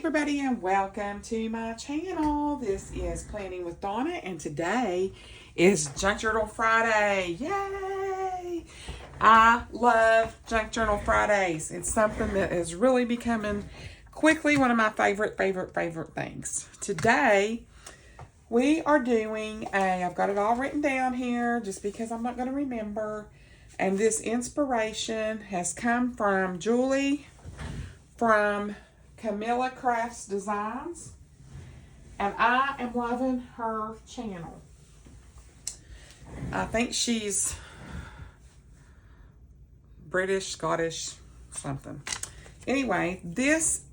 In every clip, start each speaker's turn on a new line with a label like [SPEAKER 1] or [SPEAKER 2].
[SPEAKER 1] everybody, and welcome to my channel. This is Planning with Donna, and today is Junk Journal Friday. Yay! I love Junk Journal Fridays. It's something that is really becoming quickly one of my favorite things. Today, we are doing I've got it all written down here just because I'm not going to remember. And this inspiration has come from Julie from Camelia Crafts Designs, and I am loving her channel. I think she's British, Scottish, something. Anyway, this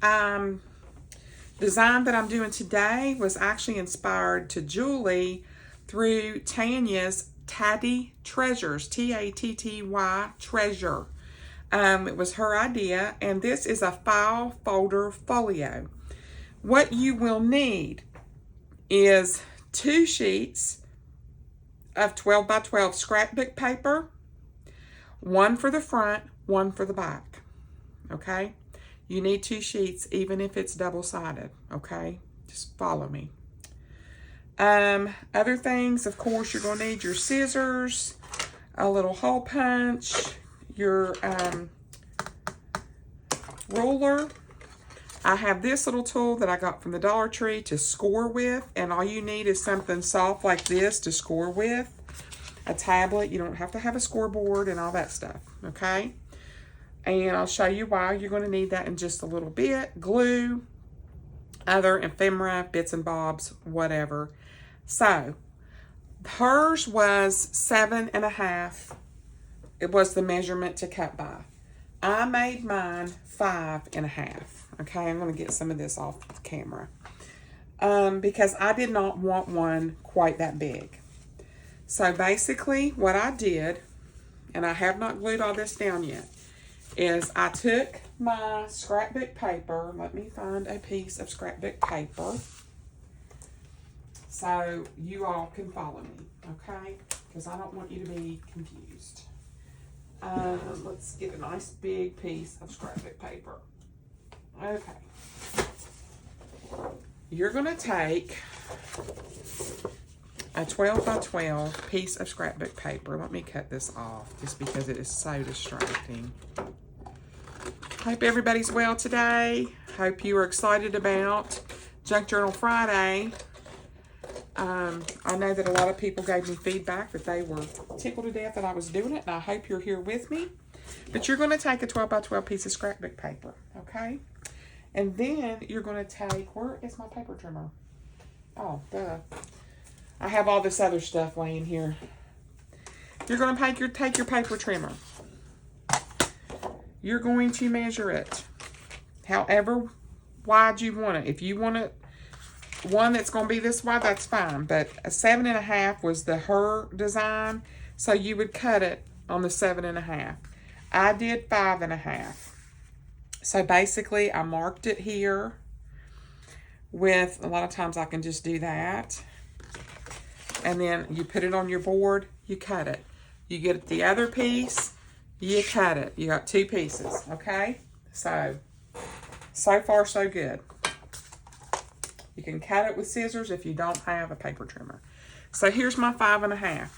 [SPEAKER 1] design that I'm doing today was actually inspired to Julie through Tanya's Tatty Treasures, Tatty Treasure. It was her idea, and this is a file folder folio. What you will need is 2 sheets of 12 by 12 scrapbook paper, one for the front, one for the back, okay? You need 2 sheets, even if it's double-sided, okay? Just follow me. Other things, of course, you're going to need your scissors, a little hole punch, your ruler. I have this little tool that I got from the Dollar Tree to score with, and all you need is something soft like this to score with. A tablet. You don't have to have a scoreboard and all that stuff, okay? And I'll show you why you're going to need that in just a little bit. Glue, other ephemera, bits and bobs, whatever. So, hers was 7.5. It was the measurement to cut by. I made mine 5.5. Okay, I'm going to get some of this off the camera. Because I did not want one quite that big. So basically what I did, and I have not glued all this down yet, is I took my scrapbook paper. Let me find a piece of scrapbook paper so you all can follow me, okay? Because I don't want you to be confused. Let's get a nice big piece of scrapbook paper. Okay. You're going to take a 12 by 12 piece of scrapbook paper. Let me cut this off just because it is so distracting. Hope everybody's well today. Hope you are excited about Junk Journal Friday. I know that a lot of people gave me feedback that they were tickled to death that I was doing it, and I hope you're here with me. But you're going to take a 12 by 12 piece of scrapbook paper, okay? And then you're going to take, where is my paper trimmer? Oh, duh. I have all this other stuff laying here. You're going to take your paper trimmer. You're going to measure it however wide you want it. If you want it one that's going to be this wide, that's fine. But a 7.5 was her design, so you would cut it on the 7.5. I did 5.5. So basically, I marked it here with, a lot of times I can just do that. And then you put it on your board, you cut it. You get the other piece, you cut it. You got 2 pieces, okay? So far so good. You can cut it with scissors if you don't have a paper trimmer. So here's my 5.5.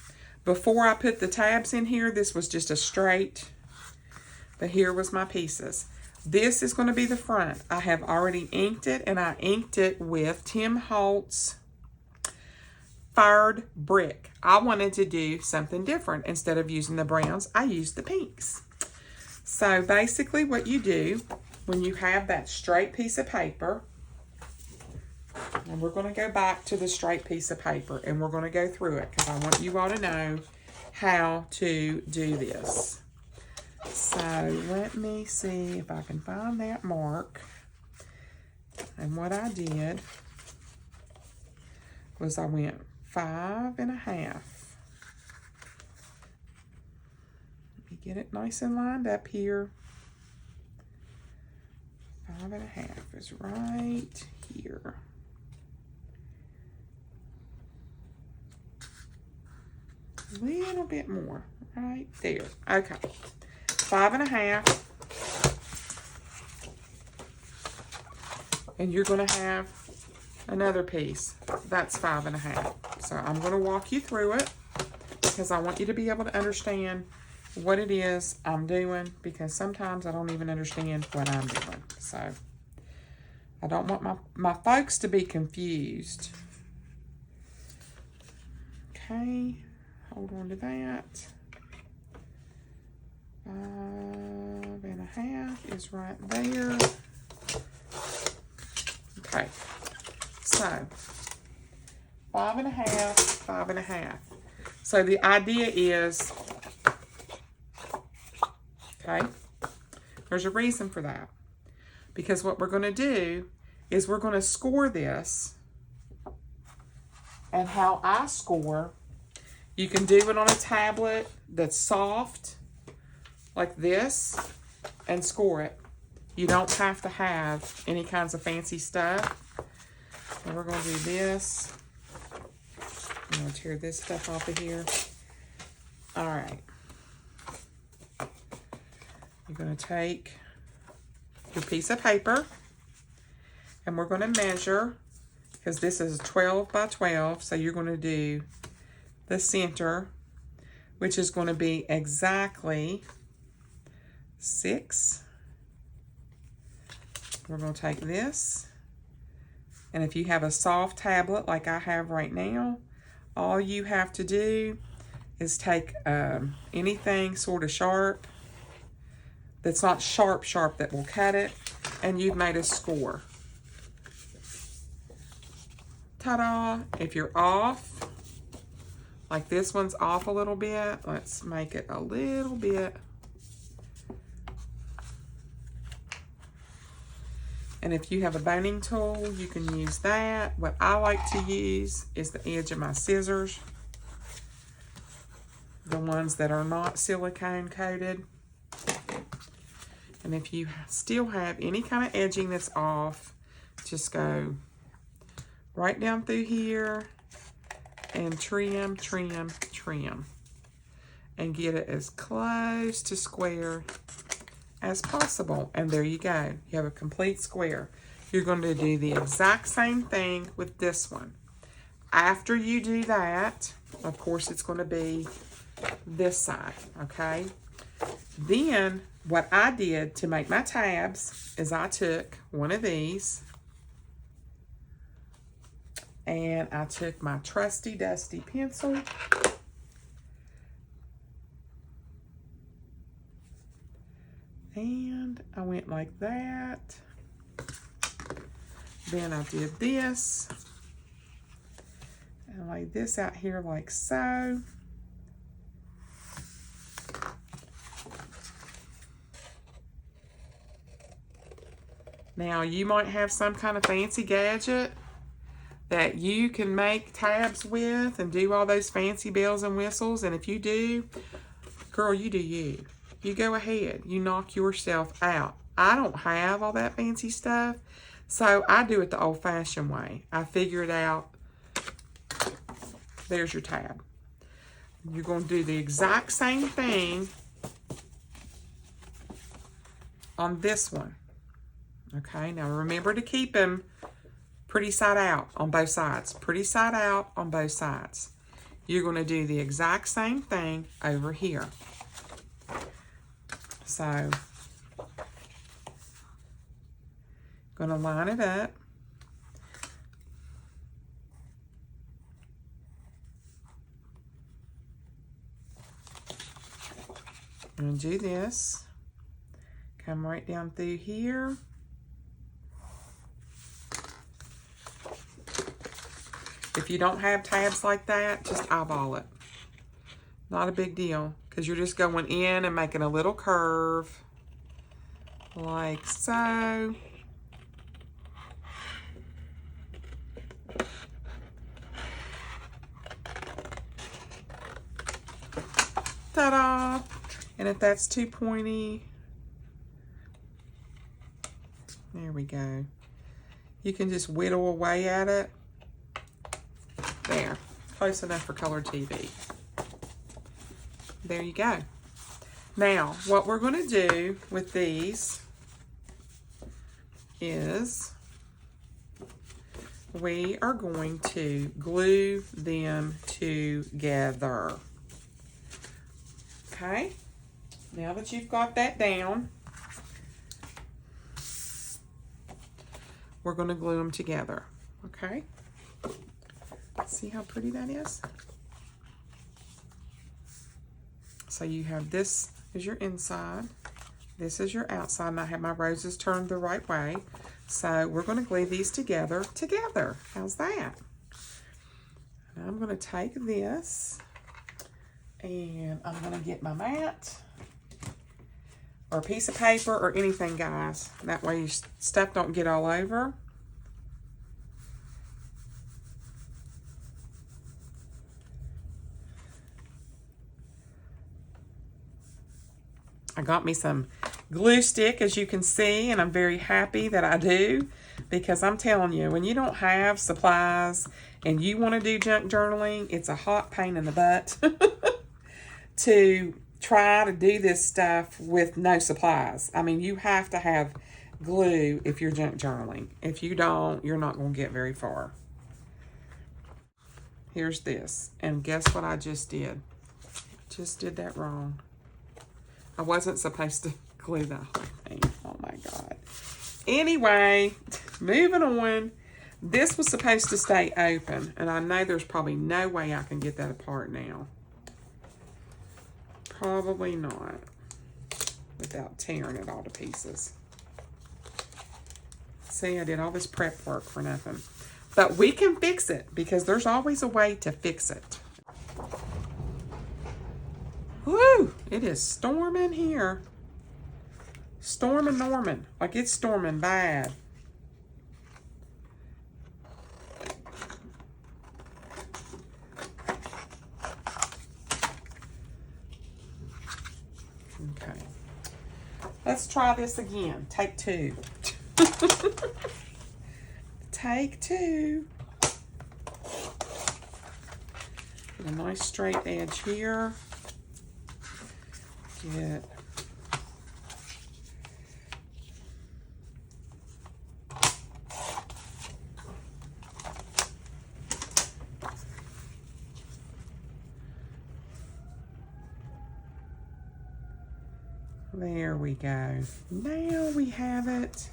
[SPEAKER 1] Before I put the tabs in here, this was just a straight, but here was my pieces. This is going to be the front. I have already inked it, and I inked it with Tim Holtz Fired Brick. I wanted to do something different. Instead of using the browns, I used the pinks. So basically what you do when you have that straight piece of paper, and we're going to go back to the straight piece of paper, and we're going to go through it because I want you all to know how to do this. So let me see if I can find that mark. And what I did was I went 5.5. Let me get it nice and lined up here. 5.5 is right here. A little bit more right there. Okay. 5.5. And you're going to have another piece. That's 5.5. So I'm going to walk you through it because I want you to be able to understand what it is I'm doing, because sometimes I don't even understand what I'm doing. So I don't want my folks to be confused. Okay, hold on to that. 5.5 is right there. Okay, so 5.5, 5.5. So the idea is, okay, there's a reason for that. Because what we're going to do is we're going to score this. And how I score, you can do it on a tablet that's soft, like this, and score it. You don't have to have any kinds of fancy stuff. So we're going to do this. I'm going to tear this stuff off of here. All right. You're going to take your piece of paper, and we're going to measure, because this is 12 by 12, so you're going to do the center, which is going to be exactly 6. We're going to take this, and if you have a soft tablet like I have right now, all you have to do is take anything sort of sharp, that's not sharp that will cut it, and you've made a score. Ta-da! If you're off, like this one's off a little bit, let's make it a little bit. And if you have a boning tool, you can use that. What I like to use is the edge of my scissors, the ones that are not silicone coated. And if you still have any kind of edging that's off, just go right down through here and trim, trim, trim. And get it as close to square as possible. And there you go. You have a complete square. You're going to do the exact same thing with this one. After you do that, of course, it's going to be this side, okay? Then what I did to make my tabs is I took one of these, and I took my trusty dusty pencil, and I went like that. Then I did this and laid this out here like so. Now you might have some kind of fancy gadget that you can make tabs with and do all those fancy bells and whistles. And if you do, girl, you do you. You go ahead. You knock yourself out. I don't have all that fancy stuff, so I do it the old-fashioned way. I figure it out. There's your tab. You're going to do the exact same thing on this one. Okay, now remember to keep them pretty side out on both sides. Pretty side out on both sides. You're going to do the exact same thing over here. So, going to line it up. I'm going to do this. Come right down through here. If you don't have tabs like that, just eyeball it. Not a big deal, because you're just going in and making a little curve, like so. Ta-da! And if that's too pointy, there we go. You can just whittle away at it. There, close enough for color TV. There you go. Now, what we're going to do with these is we are going to glue them together. Okay, now that you've got that down, we're going to glue them together. Okay, see how pretty that is? So you have this is your inside, this is your outside, and I have my roses turned the right way. So we're going to glue these together. How's that? And I'm going to take this and I'm going to get my mat or a piece of paper or anything, guys. That way your stuff don't get all over. I got me some glue stick, as you can see, and I'm very happy that I do, because I'm telling you, when you don't have supplies and you want to do junk journaling, it's a hot pain in the butt to try to do this stuff with no supplies. I mean, you have to have glue if you're junk journaling. If you don't, you're not going to get very far. Here's this, and guess what I just did? Just did that wrong. I wasn't supposed to glue that whole thing. Oh my God. Anyway, moving on. This was supposed to stay open, and I know there's probably no way I can get that apart now. Probably not, without tearing it all to pieces. See, I did all this prep work for nothing. But we can fix it, because there's always a way to fix it. Woo! It is storming here. Storming Norman. Like, it's storming bad. Okay. Let's try this again. Take two. Take two. Get a nice straight edge here. Get there we go. Now we have it.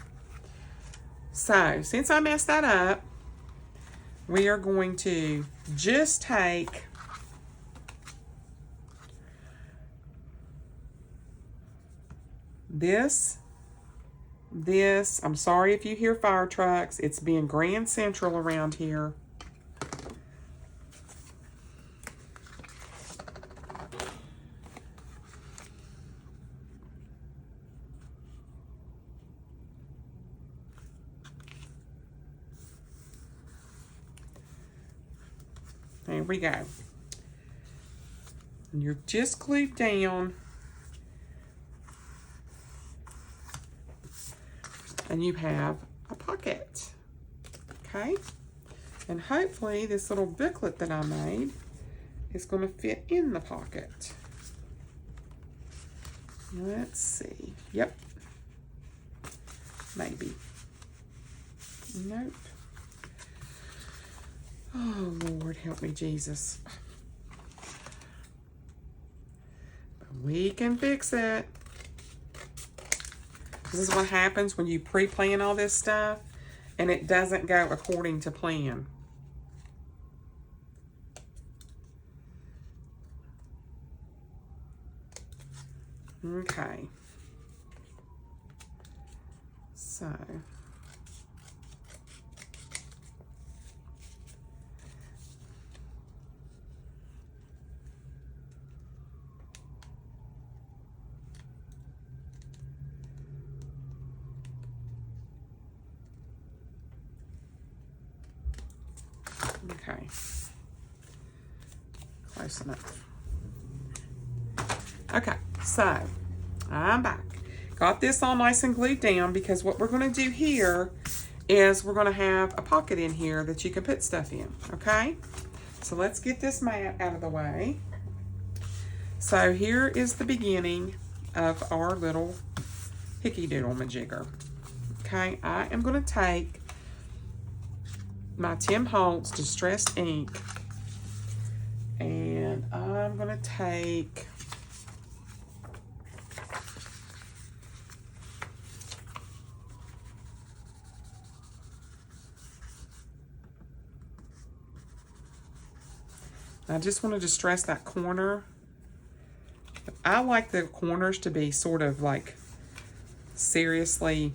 [SPEAKER 1] So, since I messed that up, we are going to just take this, I'm sorry if you hear fire trucks. It's being Grand Central around here. There we go. And you're just glued down. And you have a pocket. Okay? And hopefully this little booklet that I made is going to fit in the pocket. Let's see. Yep. Maybe. Nope. Oh, Lord, help me, Jesus. But we can fix it. This is what happens when you pre-plan all this stuff and it doesn't go according to plan. Okay. So. Okay, close enough. Okay, so I'm back. Got this all nice and glued down, because what we're going to do here is we're going to have a pocket in here that you can put stuff in, okay? So let's get this mat out of the way. So here is the beginning of our little hickey doodle majigger. Okay, I am going to take my Tim Holtz Distressed Ink, and I'm going to take I just want to distress that corner. I like the corners to be sort of like seriously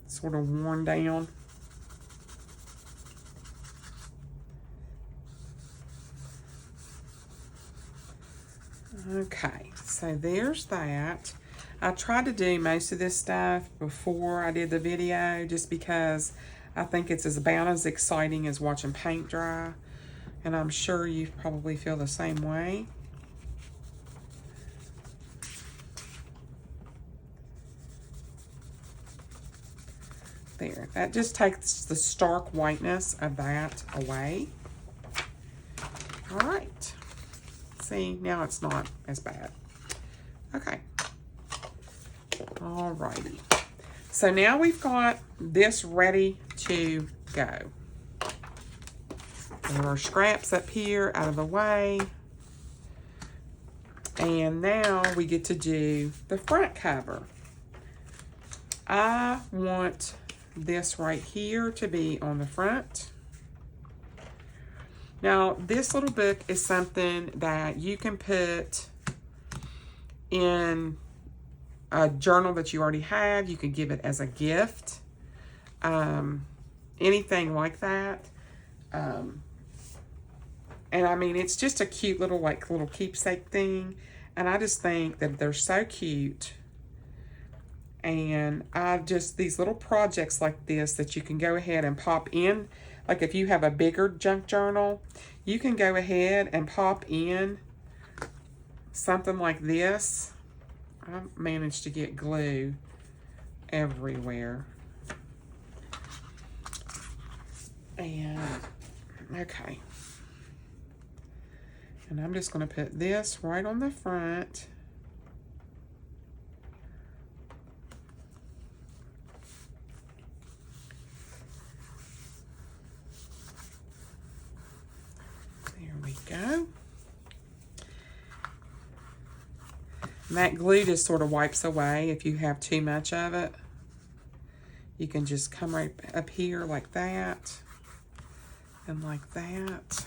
[SPEAKER 1] sort of worn down. Okay, so there's that. I tried to do most of this stuff before I did the video just because I think it's about as exciting as watching paint dry, and I'm sure you probably feel the same way. There, that just takes the stark whiteness of that away. All right. See, now it's not as bad. Okay. All righty. So now we've got this ready to go. There are scraps up here out of the way. And now we get to do the front cover. I want this right here to be on the front. Now, this little book is something that you can put in a journal that you already have. You could give it as a gift. Anything like that. And I mean, it's just a cute little, like, little keepsake thing. And I just think that they're so cute. And these little projects like this that you can go ahead and pop in. Like if you have a bigger junk journal, you can go ahead and pop in something like this. I managed to get glue everywhere. And, okay. And I'm just going to put this right on the front. There we go. And that glue just sort of wipes away if you have too much of it. You can just come right up here like that and like that.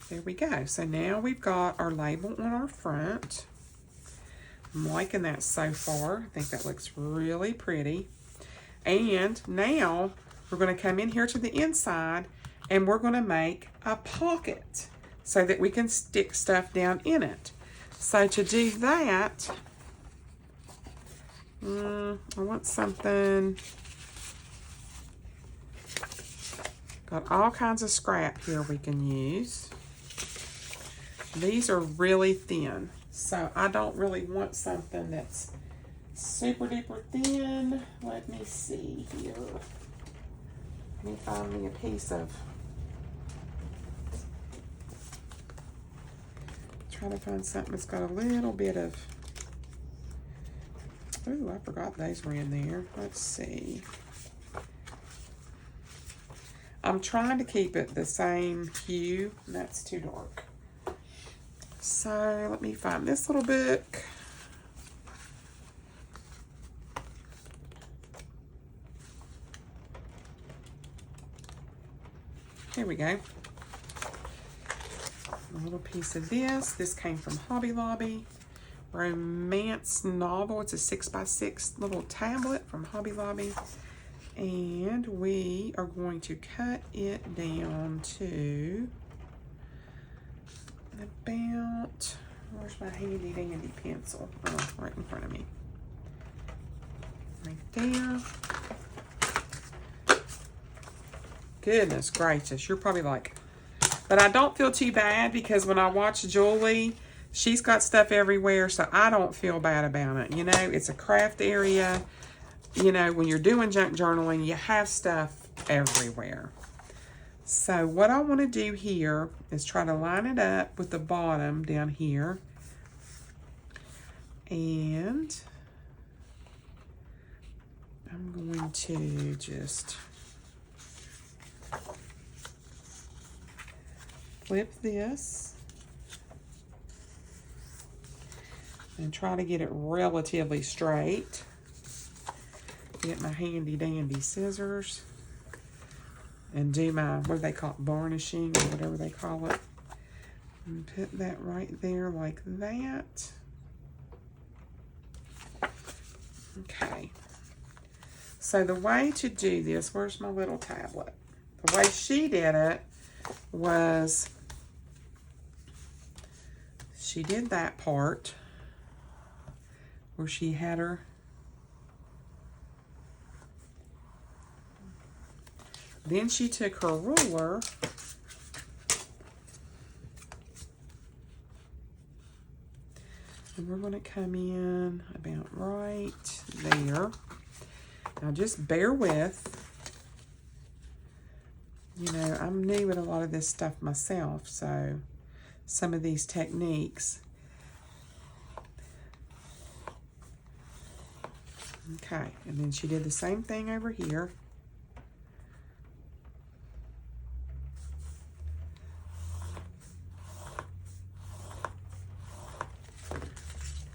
[SPEAKER 1] There we go. So now we've got our label on our front. I'm liking that so far. I think that looks really pretty. And now we're going to come in here to the inside and we're going to make a pocket so that we can stick stuff down in it. So to do that, I want something, got all kinds of scrap here we can use. These are really thin, so I don't really want something that's super duper thin. Let me see here. Let me find me a piece of, trying to find something that's got a little bit of, ooh, I forgot those were in there. Let's see. I'm trying to keep it the same hue, and that's too dark. So let me find this little book. Here we go. A little piece of this. This came from Hobby Lobby. Romance novel. It's a 6x6 little tablet from Hobby Lobby. And we are going to cut it down to about, where's my handy dandy pencil? Oh, right in front of me. Right there. Goodness gracious, you're probably like, but I don't feel too bad because when I watch Julie, she's got stuff everywhere, so I don't feel bad about it. You know, it's a craft area. You know, when you're doing junk journaling, you have stuff everywhere. So what I want to do here is try to line it up with the bottom down here. And I'm going to just flip this and try to get it relatively straight. Get my handy dandy scissors and do my, what do they call it, varnishing or whatever they call it. And put that right there like that. Okay. So the way to do this, where's my little tablet? The way she did it was, she did that part where she had her, then she took her ruler and we're going to come in about right there. Now just bear with. You know, I'm new at a lot of this stuff myself, so some of these techniques. Okay, and then she did the same thing over here.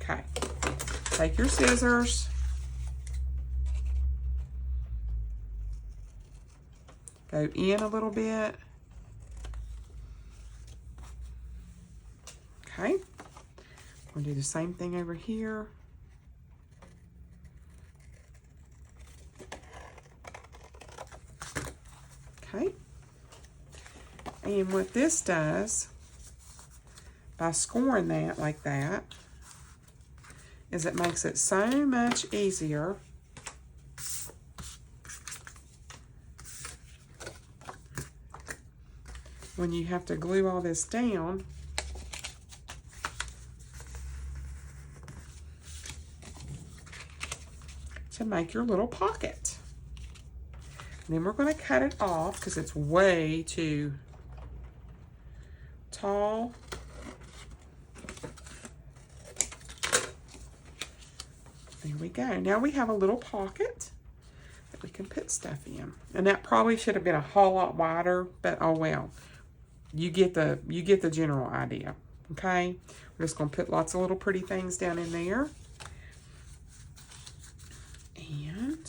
[SPEAKER 1] Okay, take your scissors. Go in a little bit. Okay. We'll do the same thing over here. Okay. And what this does, by scoring that like that, is it makes it so much easier when you have to glue all this down. To make your little pocket. And then we're going to cut it off because it's way too tall. There we go. Now we have a little pocket that we can put stuff in. And that probably should have been a whole lot wider, but oh well. You get the general idea. Okay? We're just going to put lots of little pretty things down in there. And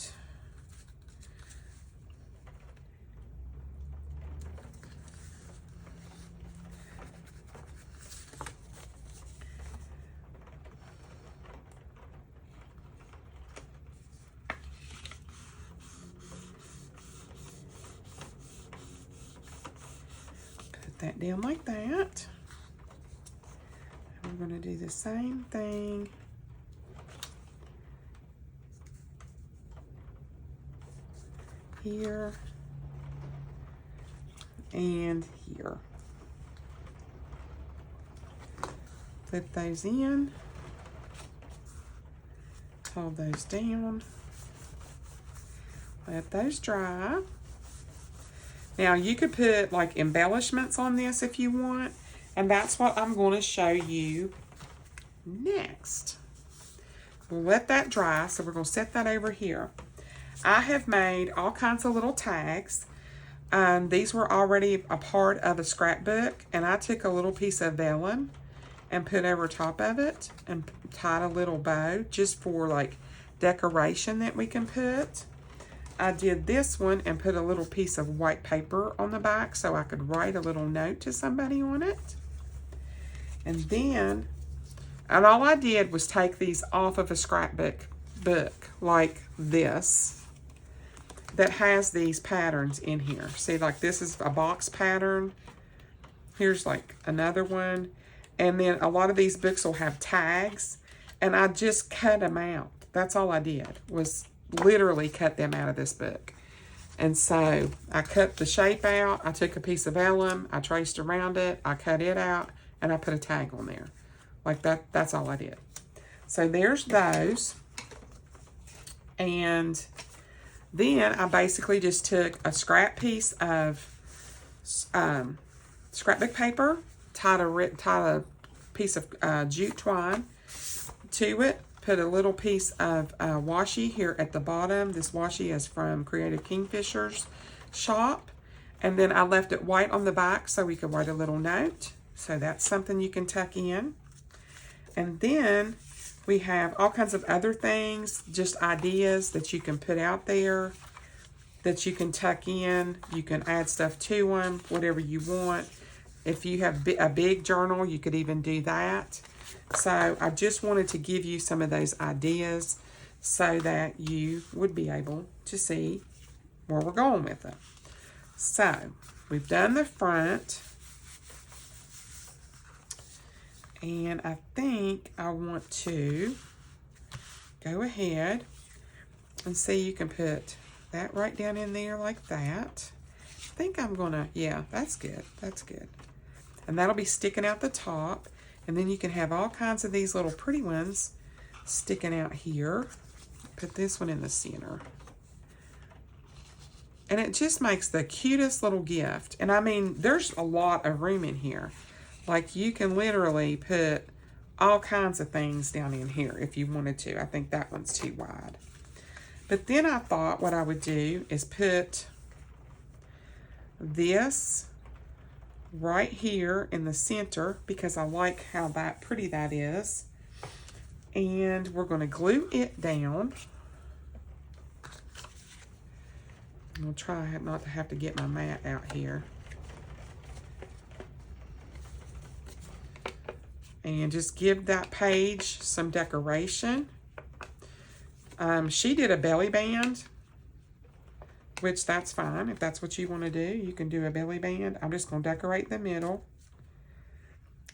[SPEAKER 1] put that down like that. And we're going to do the same thing here and here. Flip those in, hold those down, let those dry. Now you could put like embellishments on this if you want, and that's what I'm going to show you next. We'll let that dry, so we're going to set that over here. I have made all kinds of little tags. These were already a part of a scrapbook, and I took a little piece of vellum and put over top of it and tied a little bow just for like decoration that we can put. I did this one and put a little piece of white paper on the back so I could write a little note to somebody on it. And all I did was take these off of a scrapbook book like this that has these patterns in here. See, like this is a box pattern. Here's like another one. And then a lot of these books will have tags, and I just cut them out. That's all I did, was literally cut them out of this book. And so I cut the shape out. I took a piece of vellum, I traced around it, I cut it out, and I put a tag on there. Like that, that's all I did. So there's those. And then I basically just took a scrap piece of scrapbook paper, tied a piece of jute twine to it. Put a little piece of washi here at the bottom. This washi is from Creative Kingfisher's shop. And then I left it white on the back so we could write a little note. So that's something you can tuck in. And then we have all kinds of other things, just ideas that you can put out there, that you can tuck in. You can add stuff to them, whatever you want. If you have a big journal, you could even do that. So I just wanted to give you some of those ideas so that you would be able to see where we're going with it. So we've done the front. And I think I want to go ahead and see, you can put that right down in there like that. I think I'm gonna, yeah, that's good, that's good. And that'll be sticking out the top. And then you can have all kinds of these little pretty ones sticking out here. Put this one in the center. And it just makes the cutest little gift. And I mean, there's a lot of room in here. Like, you can literally put all kinds of things down in here if you wanted to. I think that one's too wide. But then I thought what I would do is put this right here in the center, because I like how pretty that is. And we're going to glue it down. I'll try not to have to get my mat out here. And just give that page some decoration. She did a belly band, which that's fine. If that's what you want to do, you can do a belly band. I'm just going to decorate the middle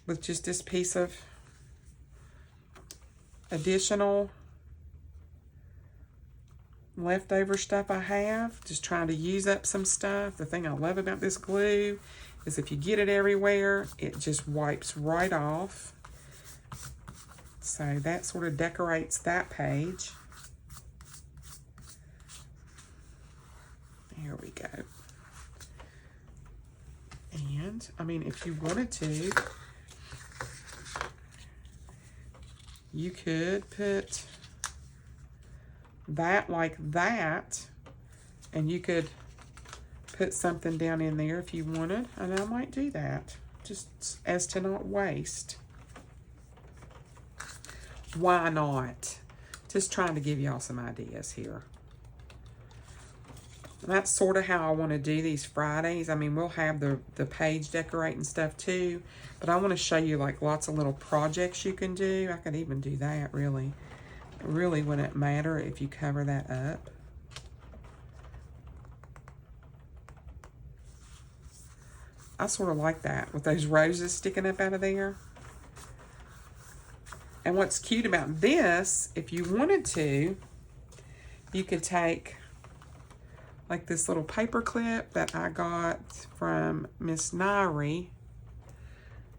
[SPEAKER 1] with just this piece of additional leftover stuff I have. Just trying to use up some stuff. The thing I love about this glue is if you get it everywhere, it just wipes right off. So that sort of decorates that page. Here we go. And, I mean, if you wanted to, you could put that like that, and you could put something down in there if you wanted, and I might do that, just as to not waste. Why not? Just trying to give y'all some ideas here. And that's sort of how I want to do these Fridays. I mean, we'll have the page decorating stuff too, but I want to show you like lots of little projects you can do. I could even do that, really. It really wouldn't matter if you cover that up. I sort of like that with those roses sticking up out of there. And what's cute about this, if you wanted to, you could take like this little paper clip that I got from Miss Nairi.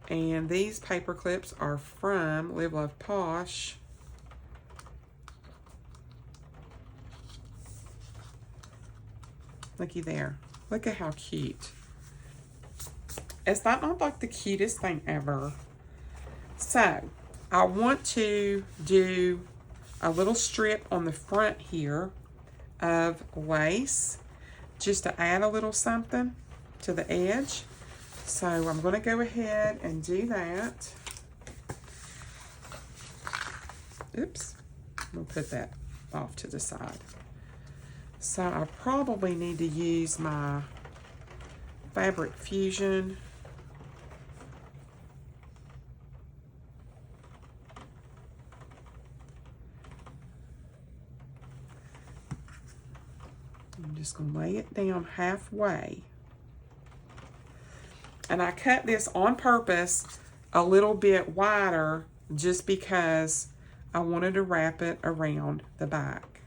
[SPEAKER 1] And these paper clips are from Live Love Posh. Looky there. Look at how cute. Is that not like the cutest thing ever? So, I want to do a little strip on the front here of lace, just to add a little something to the edge. So I'm going to go ahead and do that. Oops, we'll put that off to the side. So I probably need to use my Fabric Fusion. I'm just going to lay it down halfway. And I cut this on purpose a little bit wider just because I wanted to wrap it around the back.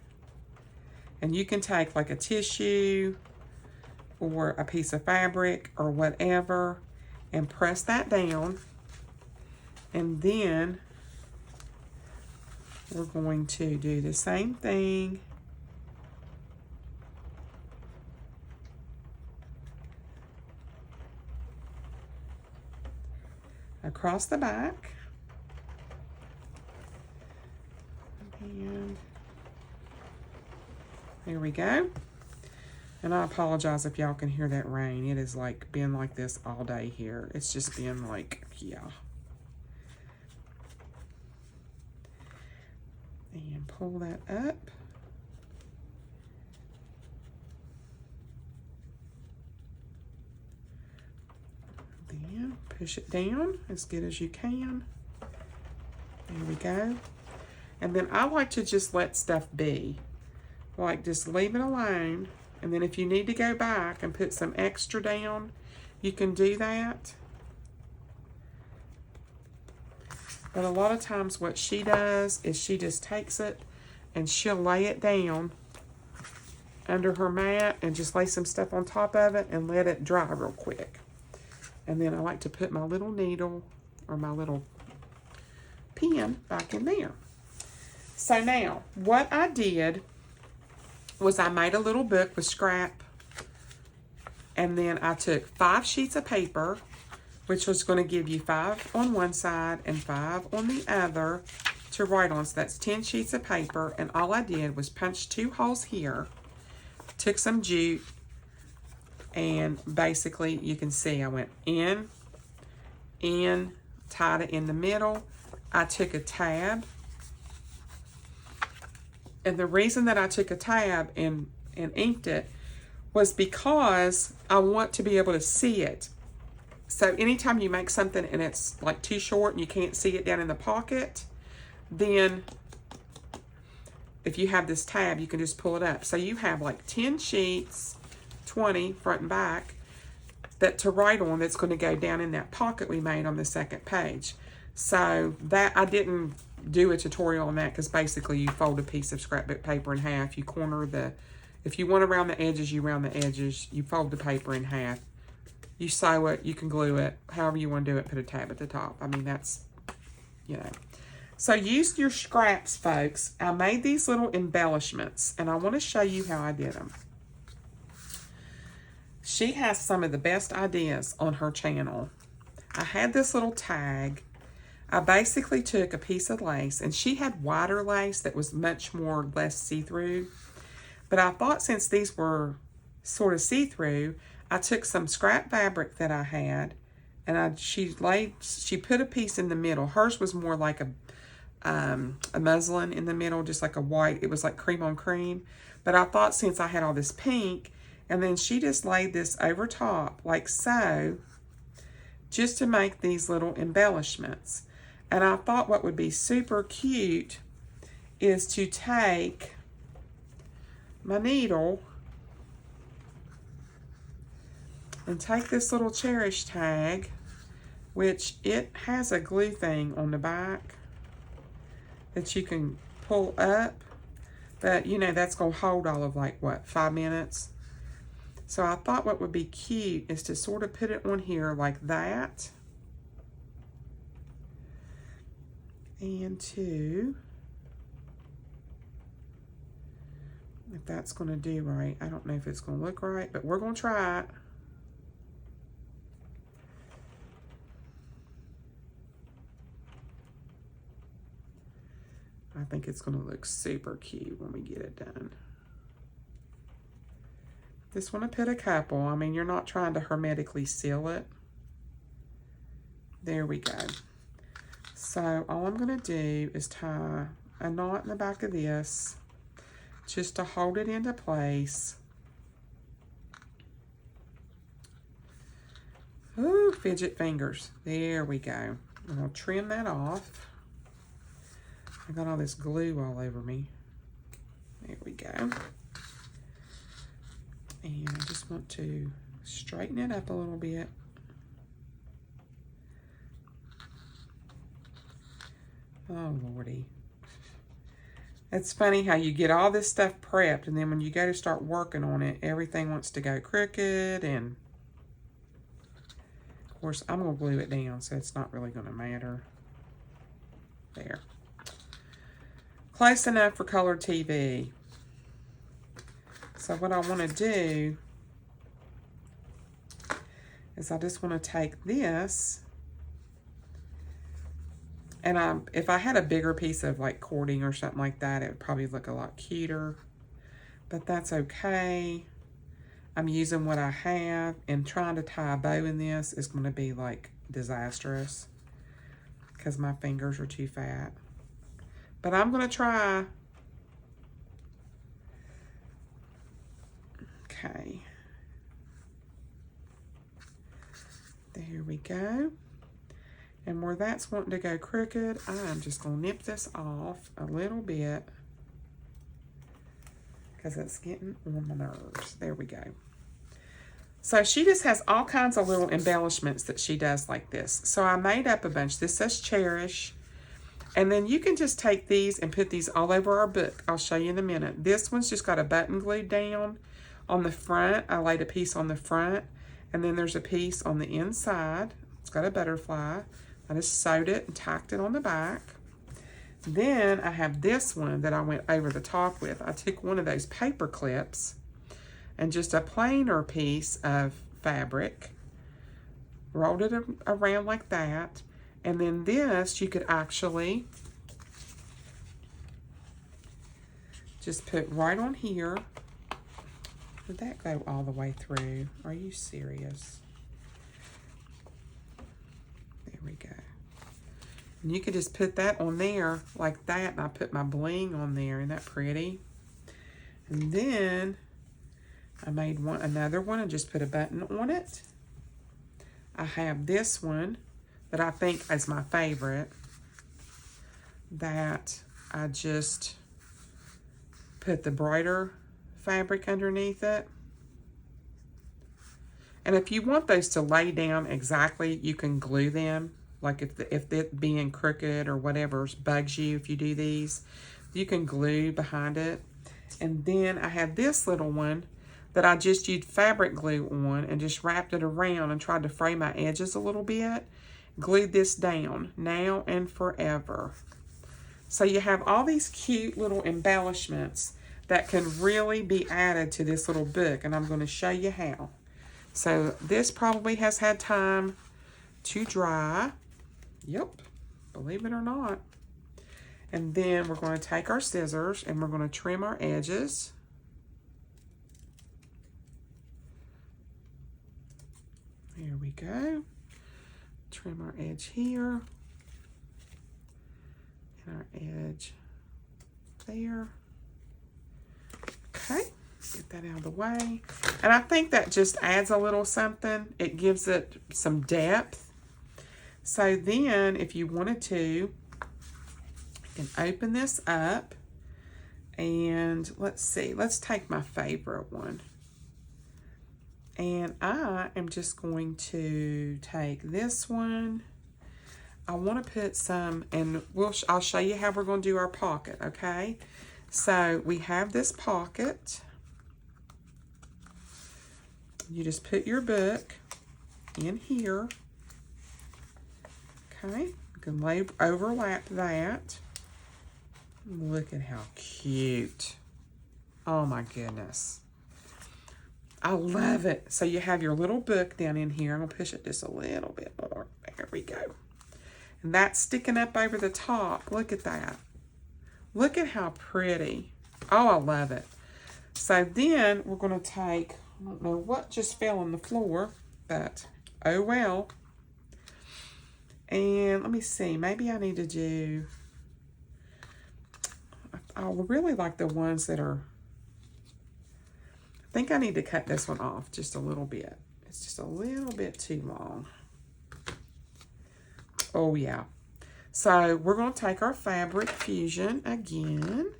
[SPEAKER 1] And you can take like a tissue or a piece of fabric or whatever and press that down. And then we're going to do the same thing across the back. Here we go. And I apologize if y'all can hear that rain. It has like been like this all day here. It's just been like, yeah. And pull that up. Then push it down as good as you can. There we go. And then I like to just let stuff be. Like just leave it alone. And then if you need to go back and put some extra down, you can do that. But a lot of times what she does is she just takes it and she'll lay it down under her mat and just lay some stuff on top of it and let it dry real quick. And then I like to put my little needle or my little pen back in there. So now, what I did was I made a little book with scrap. And then I took 5 sheets of paper, which was going to give you 5 on one side and 5 on the other to write on. So that's 10 sheets of paper. And all I did was punch 2 holes here, took some jute, and basically you can see I went in, tied it in the middle. I took a tab. And the reason that I took a tab and inked it was because I want to be able to see it. So anytime you make something and it's like too short and you can't see it down in the pocket, then if you have this tab, you can just pull it up. So you have like 10 sheets, 20 front and back, that to write on that's going to go down in that pocket we made on the second page. So that I didn't do a tutorial on that because basically you fold a piece of scrapbook paper in half. You corner the, if you want around the edges, you round the edges. You fold the paper in half. You sew it, you can glue it, however you want to do it, put a tab at the top. I mean, that's, you know. So use your scraps, folks. I made these little embellishments, and I want to show you how I did them. She has some of the best ideas on her channel. I had this little tag. I basically took a piece of lace, and she had wider lace that was much more less see-through. But I thought since these were sort of see-through, I took some scrap fabric that I had, and she put a piece in the middle. Hers was more like a muslin in the middle, just like a white. It was like cream on cream. But I thought since I had all this pink, and then she just laid this over top like so, just to make these little embellishments. And I thought what would be super cute is to take my needle and take this little cherish tag, which it has a glue thing on the back that you can pull up, but you know that's going to hold all of like what, 5 minutes. So I thought what would be cute is to sort of put it on here like that, and to, if that's going to do right, I don't know if it's going to look right, but we're going to try it. I think it's going to look super cute when we get it done. Just want to put a couple. I mean, you're not trying to hermetically seal it. There we go. So all I'm going to do is tie a knot in the back of this just to hold it into place. Ooh, fidget fingers. There we go. I'm going to trim that off. I got all this glue all over me. There we go. And I just want to straighten it up a little bit. Oh, Lordy. It's funny how you get all this stuff prepped, and then when you go to start working on it, everything wants to go crooked, and of course, I'm going to glue it down, so it's not really going to matter. There. Close enough for color TV. So what I want to do is I just want to take this, and if I had a bigger piece of like cording or something like that, it would probably look a lot cuter. but that's okay. I'm using what I have, and trying to tie a bow in this is going to be like disastrous because my fingers are too fat. But I'm going to try. Okay. There we go. And where that's wanting to go crooked, I'm just going to nip this off a little bit because it's getting on my nerves. There we go. So she just has all kinds of little embellishments that she does like this. So I made up a bunch. This says Cherish. And then you can just take these and put these all over our book. I'll show you in a minute. This one's just got a button glued down on the front. I laid a piece on the front. And then there's a piece on the inside. It's got a butterfly. I just sewed it and tacked it on the back. Then I have this one that I went over the top with. I took one of those paper clips and just a plainer piece of fabric, rolled it around like that. And then this, you could actually just put right on here. Did that go all the way through? Are you serious? There we go. And you could just put that on there like that. And I put my bling on there. Isn't that pretty? And then I made another one and just put a button on it. I have this one that I think is my favorite, that I just put the brighter fabric underneath it. And if you want those to lay down exactly, you can glue them. Like if it being crooked or whatever bugs you if you do these, you can glue behind it. And then I have this little one that I just used fabric glue on and just wrapped it around and tried to fray my edges a little bit. Glued this down now and forever. So you have all these cute little embellishments that can really be added to this little book, and I'm going to show you how. So this probably has had time to dry. Yep, believe it or not. And then we're going to take our scissors and we're going to trim our edges. There we go. Trim our edge here. And our edge there. Okay, get that out of the way. And I think that just adds a little something. It gives it some depth. So then, if you wanted to, you can open this up. And let's see, let's take my favorite one. And I am just going to take this one. I want to put some, and I'll show you how we're going to do our pocket, okay? So we have this pocket. You just put your book in here. Okay, you can overlap that. Look at how cute. Oh my goodness. I love it. So you have your little book down in here. I'm going to push it just a little bit more. There we go. And that's sticking up over the top. Look at that. Look at how pretty. Oh, I love it. So then we're going to take, I don't know what just fell on the floor, but oh well. And let me see. Maybe I need to do, I really like the ones that are, I think I need to cut this one off just a little bit. It's just a little bit too long. Oh, yeah. So we're going to take our Fabric Fusion again.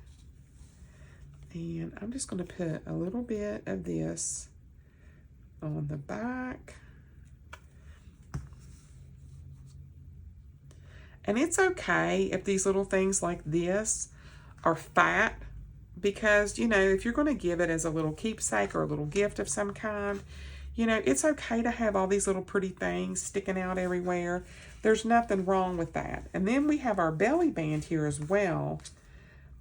[SPEAKER 1] And I'm just going to put a little bit of this on the back. And it's okay if these little things like this are fat, because, you know, if you're going to give it as a little keepsake or a little gift of some kind, you know, it's okay to have all these little pretty things sticking out everywhere. There's nothing wrong with that. And then we have our belly band here as well.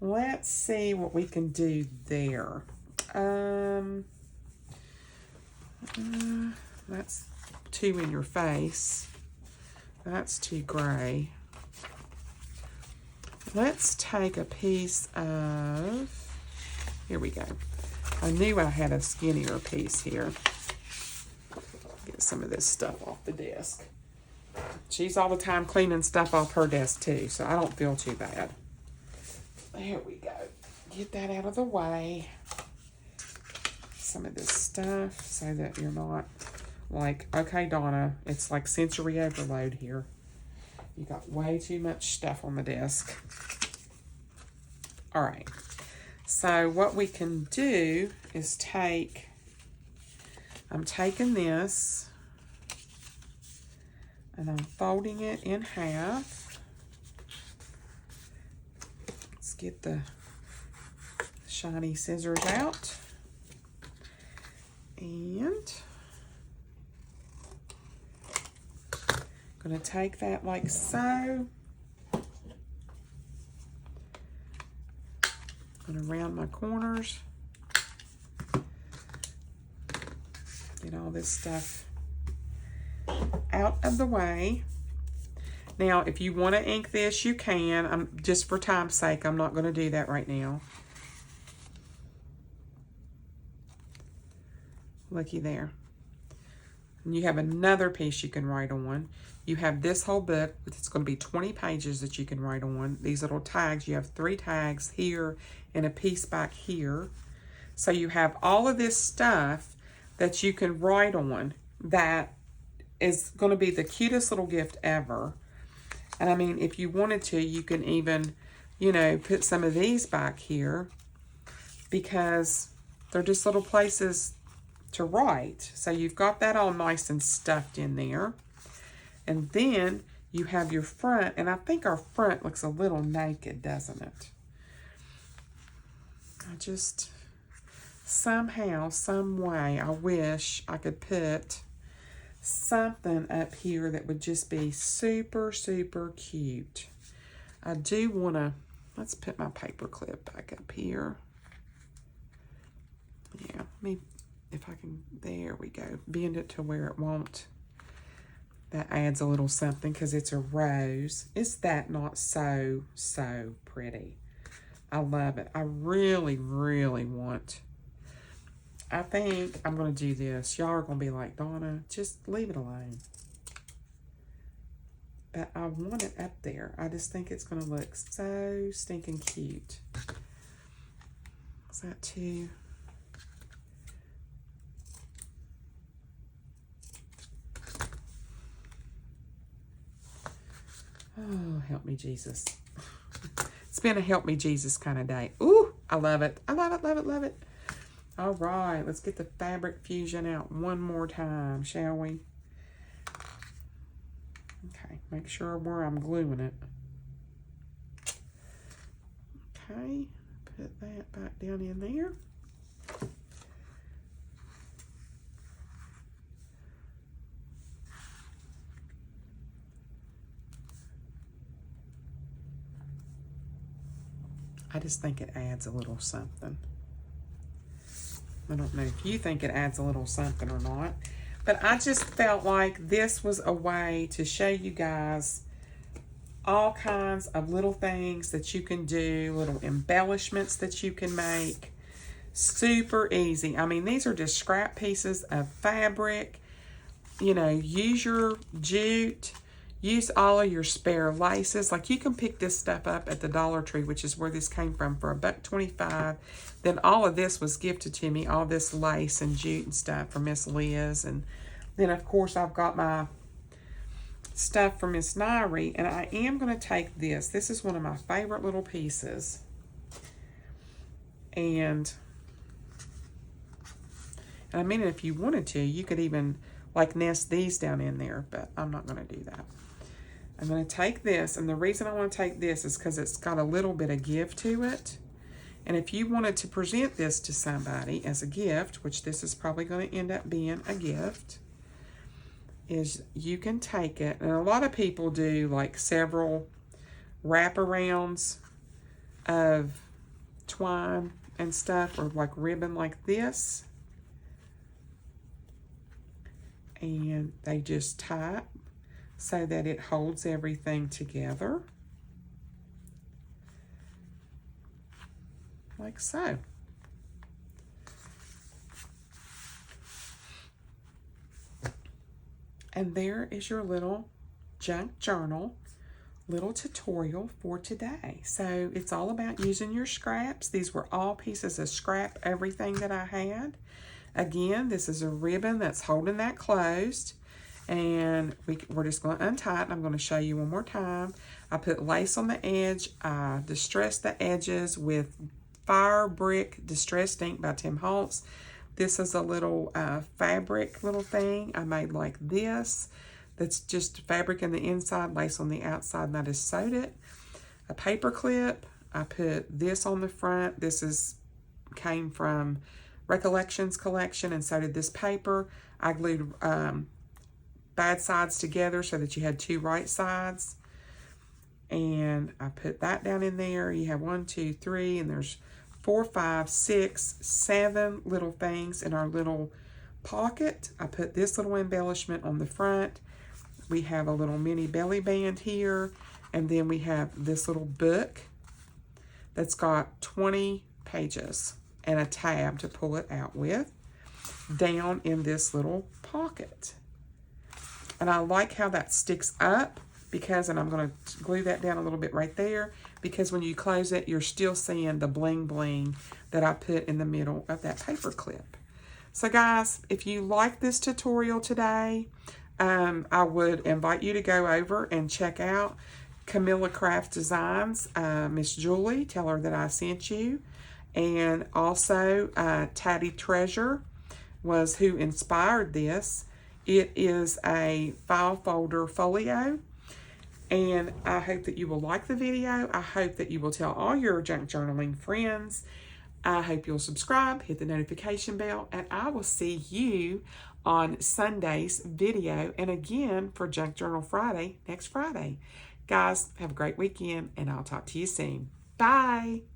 [SPEAKER 1] Let's see what we can do there. That's too in your face. That's too gray. Let's take a piece of, here we go. I knew I had a skinnier piece here. Get some of this stuff off the desk. She's all the time cleaning stuff off her desk too, so I don't feel too bad. There we go. Get that out of the way. Some of this stuff so that you're not like, okay, Donna, it's like sensory overload here. You got way too much stuff on the desk. All right. So what we can do is I'm taking this and I'm folding it in half. Let's get the shiny scissors out. And I'm going to take that like so. I'm going to round my corners. Get all this stuff out of the way. Now, if you want to ink this, you can. Just for time's sake, I'm not going to do that right now. Looky there. And you have another piece you can write on. You have this whole book. It's going to be 20 pages that you can write on. These little tags. You have 3 tags here and a piece back here. So you have all of this stuff that you can write on that is going to be the cutest little gift ever. And I mean, if you wanted to, you can even, you know, put some of these back here because they're just little places to write. So you've got that all nice and stuffed in there. And then you have your front, and I think our front looks a little naked, doesn't it? I just, somehow, some way, I wish I could put something up here that would just be super, super cute. I do want to, let's put my paper clip back up here. Yeah, maybe if I can, there we go. Bend it to where it won't. That adds a little something because it's a rose. Is that not so, so pretty? I love it. I really, really want, I think I'm going to do this. Y'all are going to be like, Donna, just leave it alone. But I want it up there. I just think it's going to look so stinking cute. Is that too? Oh, help me, Jesus. It's been a help me, Jesus kind of day. Ooh, I love it. I love it, love it, love it. All right, let's get the fabric fusion out one more time, shall we? Okay, make sure where I'm gluing it. Okay, put that back down in there. I just think it adds a little something. I don't know if you think it adds a little something or not, but I just felt like this was a way to show you guys all kinds of little things that you can do, little embellishments that you can make. Super easy. I mean, these are just scrap pieces of fabric. You know, use your jute. Use all of your spare laces. Like you can pick this stuff up at the Dollar Tree, which is where this came from, for $1.25. Then all of this was gifted to me, all this lace and jute and stuff from Miss Liz. And then of course I've got my stuff from Miss Nairi, and I am going to take this. This is one of my favorite little pieces. And I mean, if you wanted to, you could even like nest these down in there, but I'm not going to do that. I'm going to take this, and the reason I want to take this is because it's got a little bit of give to it. And if you wanted to present this to somebody as a gift, which this is probably going to end up being a gift, is you can take it, and a lot of people do like several wraparounds of twine and stuff, or like ribbon like this, and they just tie it so that it holds everything together, like so. And there is your little junk journal, little tutorial for today. So it's all about using your scraps. These were all pieces of scrap, everything that I had. Again, this is a ribbon that's holding that closed. And we're just going to untie it. And I'm going to show you one more time. I put lace on the edge. I distressed the edges with Fire Brick Distressed Ink by Tim Holtz. This is a little fabric little thing I made like this. That's just fabric in the inside, lace on the outside, and I just sewed it. A paper clip. I put this on the front. This came from Recollections collection, and so did this paper. I glued bad sides together so that you had two right sides. And I put that down in there. You have 1, 2, 3, and there's 4, 5, 6, 7 little things in our little pocket. I put this little embellishment on the front. We have a little mini belly band here, and then we have this little book that's got 20 pages and a tab to pull it out with down in this little pocket. And I like how that sticks up because, and I'm going to glue that down a little bit right there, because when you close it, you're still seeing the bling bling that I put in the middle of that paper clip. So guys, if you like this tutorial today, I would invite you to go over and check out Camelia Craft Designs, Miss Julie. Tell her that I sent you. And also, Tatty Treasure was who inspired this. It is a file folder folio. And I hope that you will like the video. I hope that you will tell all your junk journaling friends. I hope you'll subscribe, hit the notification bell, and I will see you on Sunday's video. And again, for Junk Journal Friday, next Friday. Guys, have a great weekend, and I'll talk to you soon. Bye.